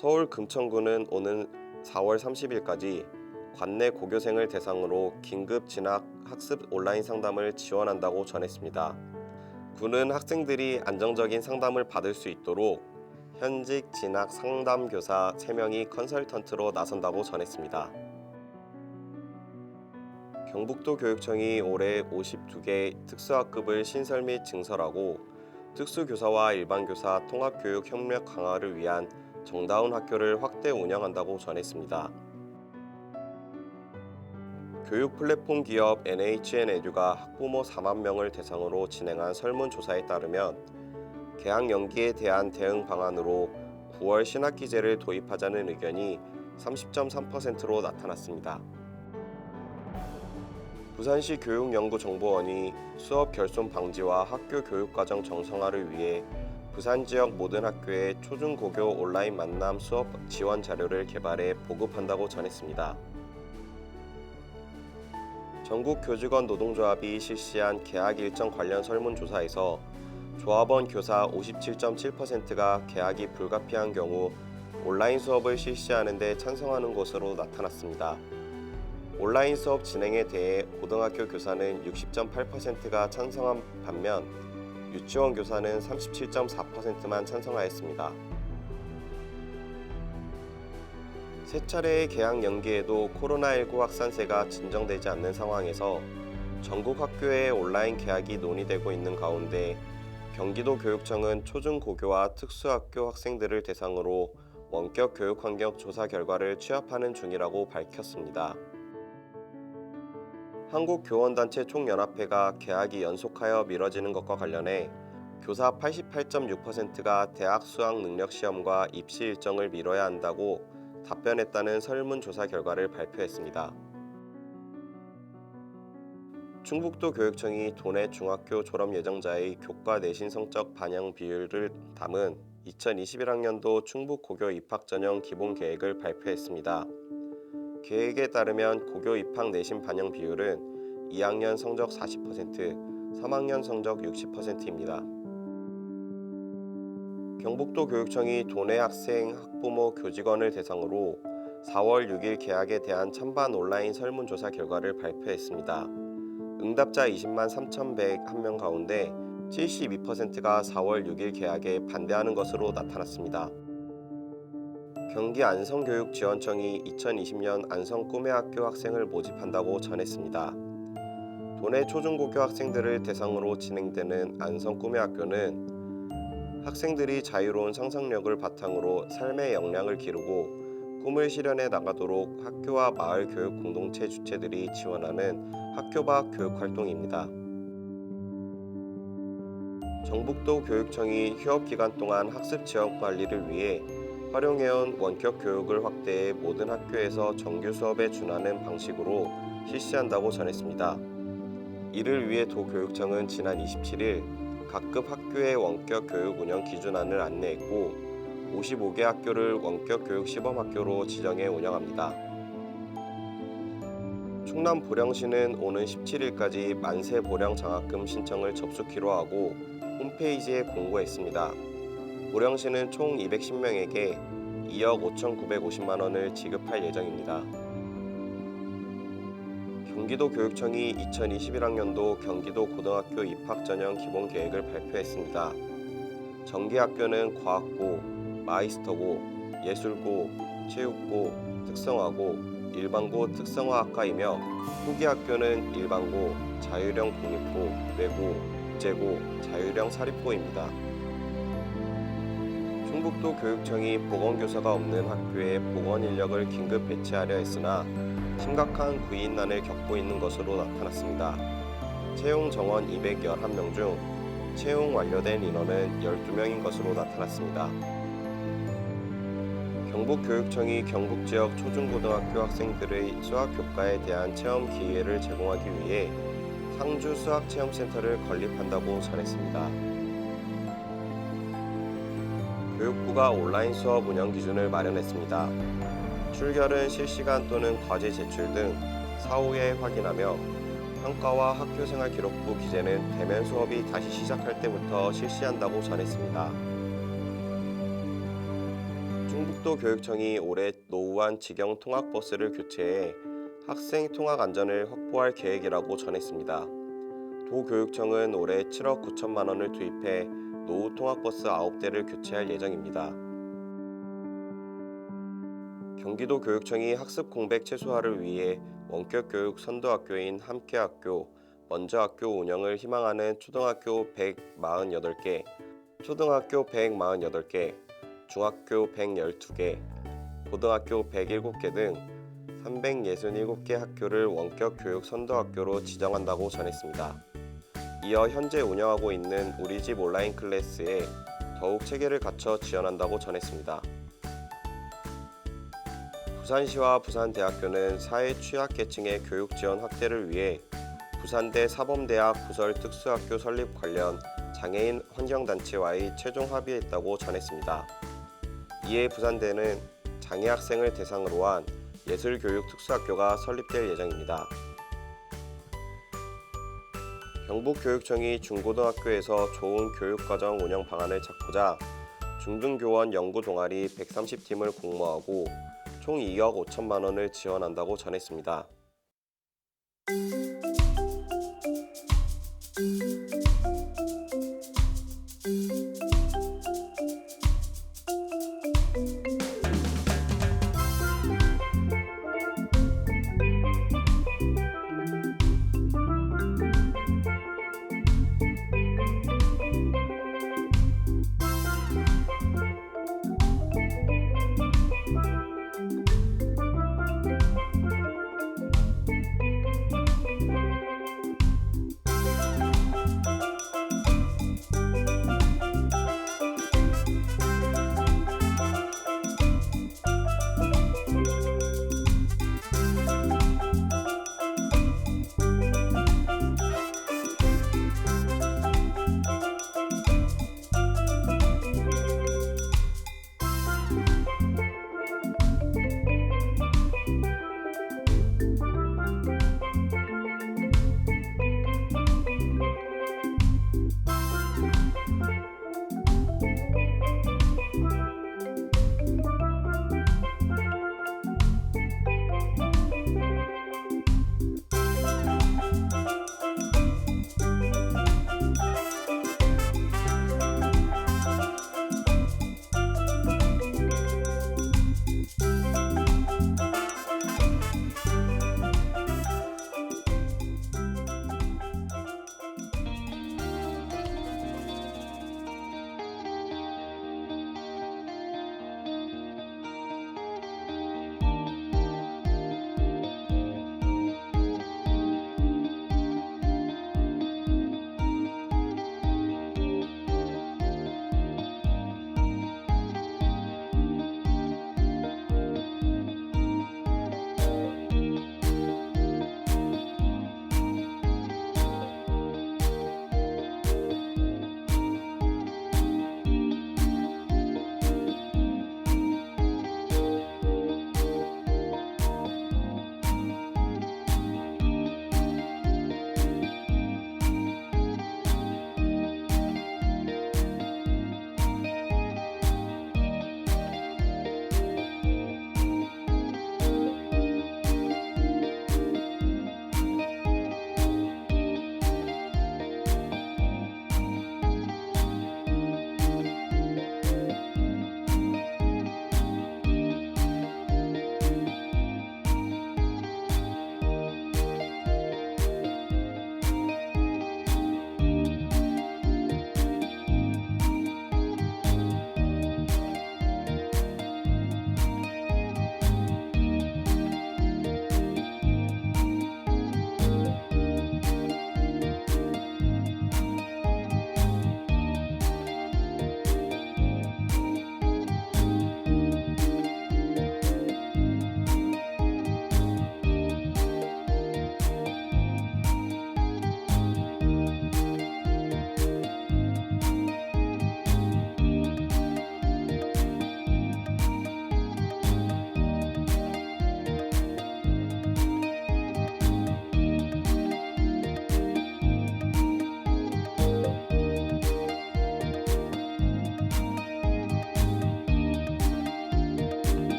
서울 금천구는 오는 4월 30일까지 관내 고교생을 대상으로 긴급 진학 학습 온라인 상담을 지원한다고 전했습니다. 구는 학생들이 안정적인 상담을 받을 수 있도록 현직 진학 상담교사 3명이 컨설턴트로 나선다고 전했습니다. 경북도 교육청이 올해 52개 특수학급을 신설 및 증설하고 특수교사와 일반교사 통합교육 협력 강화를 위한 정다운 학교를 확대 운영한다고 전했습니다. 교육 플랫폼 기업 NHN에듀가 학부모 4만 명을 대상으로 진행한 설문조사에 따르면 개학 연기에 대한 대응 방안으로 9월 신학기제를 도입하자는 의견이 30.3%로 나타났습니다. 부산시 교육연구정보원이 수업 결손 방지와 학교 교육과정 정상화를 위해 부산 지역 모든 학교에 초중고교 온라인 만남 수업 지원 자료를 개발해 보급한다고 전했습니다. 전국교직원 노동조합이 실시한 개학 일정 관련 설문조사에서 조합원 교사 57.7%가 개학이 불가피한 경우 온라인 수업을 실시하는 데 찬성하는 것으로 나타났습니다. 온라인 수업 진행에 대해 고등학교 교사는 60.8%가 찬성한 반면 유치원 교사는 37.4%만 찬성하였습니다. 세 차례의 개학 연기에도 코로나19 확산세가 진정되지 않는 상황에서 전국 학교의 온라인 개학이 논의되고 있는 가운데 경기도 교육청은 초중고교와 특수학교 학생들을 대상으로 원격 교육 환경 조사 결과를 취합하는 중이라고 밝혔습니다. 한국교원단체 총연합회가 개학이 연속하여 미뤄지는 것과 관련해 교사 88.6%가 대학 수학 능력 시험과 입시 일정을 미뤄야 한다고 답변했다는 설문조사 결과를 발표했습니다. 충북도 교육청이 도내 중학교 졸업 예정자의 교과 내신 성적 반영 비율을 담은 2021학년도 충북 고교 입학 전형 기본 계획을 발표했습니다. 계획에 따르면 고교 입학 내신 반영 비율은 2학년 성적 40%, 3학년 성적 60%입니다. 경북도 교육청이 도내 학생, 학부모, 교직원을 대상으로 4월 6일 개학에 대한 찬반 온라인 설문조사 결과를 발표했습니다. 응답자 20만 3,101명 가운데 72%가 4월 6일 개학에 반대하는 것으로 나타났습니다. 경기 안성교육지원청이 2020년 안성 꿈의학교 학생을 모집한다고 전했습니다. 도내 초중고교 학생들을 대상으로 진행되는 안성 꿈의학교는 학생들이 자유로운 상상력을 바탕으로 삶의 역량을 기르고 꿈을 실현해 나가도록 학교와 마을 교육 공동체 주체들이 지원하는 학교 밖 교육 활동입니다. 전북도 교육청이 휴업 기간 동안 학습 지원 관리를 위해 활용해온 원격 교육을 확대해 모든 학교에서 정규 수업에 준하는 방식으로 실시한다고 전했습니다. 이를 위해 도교육청은 지난 27일 각급 학교의 원격 교육 운영 기준안을 안내했고 55개 학교를 원격 교육 시범학교로 지정해 운영합니다. 충남 보령시는 오는 17일까지 만세 보령 장학금 신청을 접수키로 하고 홈페이지에 공고했습니다. 보령시는 총 210명에게 2억 5,950만 원을 지급할 예정입니다. 경기도 교육청이 2021학년도 경기도 고등학교 입학 전형 기본 계획을 발표했습니다. 정기학교는 과학고, 마이스터고, 예술고, 체육고, 특성화고, 일반고 특성화학과이며 후기학교는 일반고, 자율형 공립고, 외고, 국제고, 자율형 사립고입니다. 충북도 교육청이 보건교사가 없는 학교에 보건인력을 긴급 배치하려 했으나 심각한 구인난을 겪고 있는 것으로 나타났습니다. 채용 정원 211명 중 채용 완료된 인원은 12명인 것으로 나타났습니다. 경북교육청이 경북지역 초중고등학교 학생들의 수학교과에 대한 체험 기회를 제공하기 위해 상주 수학체험센터를 건립한다고 전했습니다. 교육부가 온라인 수업 운영 기준을 마련했습니다. 출결은 실시간 또는 과제 제출 등 사후에 확인하며 평가와 학교생활 기록부 기재는 대면 수업이 다시 시작할 때부터 실시한다고 전했습니다. 충북도 교육청이 올해 노후한 직영 통학버스를 교체해 학생 통학 안전을 확보할 계획이라고 전했습니다. 도교육청은 올해 7억 9천만 원을 투입해 노후 통학버스 9대를 교체할 예정입니다. 경기도 교육청이 학습 공백 최소화를 위해 원격 교육 선도학교인 함께학교, 먼저학교 운영을 희망하는 초등학교 148개, 초등학교 148개, 중학교 112개, 고등학교 107개 등 367개 학교를 원격 교육 선도학교로 지정한다고 전했습니다. 이어 현재 운영하고 있는 우리집 온라인 클래스에 더욱 체계를 갖춰 지원한다고 전했습니다. 부산시와 부산대학교는 사회 취약계층의 교육 지원 확대를 위해 부산대 사범대학 부설 특수학교 설립 관련 장애인 환경단체와의 최종 합의했다고 전했습니다. 이에 부산대는 장애 학생을 대상으로 한 예술교육 특수학교가 설립될 예정입니다. 경북교육청이 중고등학교에서 좋은 교육과정 운영 방안을 찾고자 중등교원 연구 동아리 130팀을 공모하고 총 2억 5천만 원을 지원한다고 전했습니다.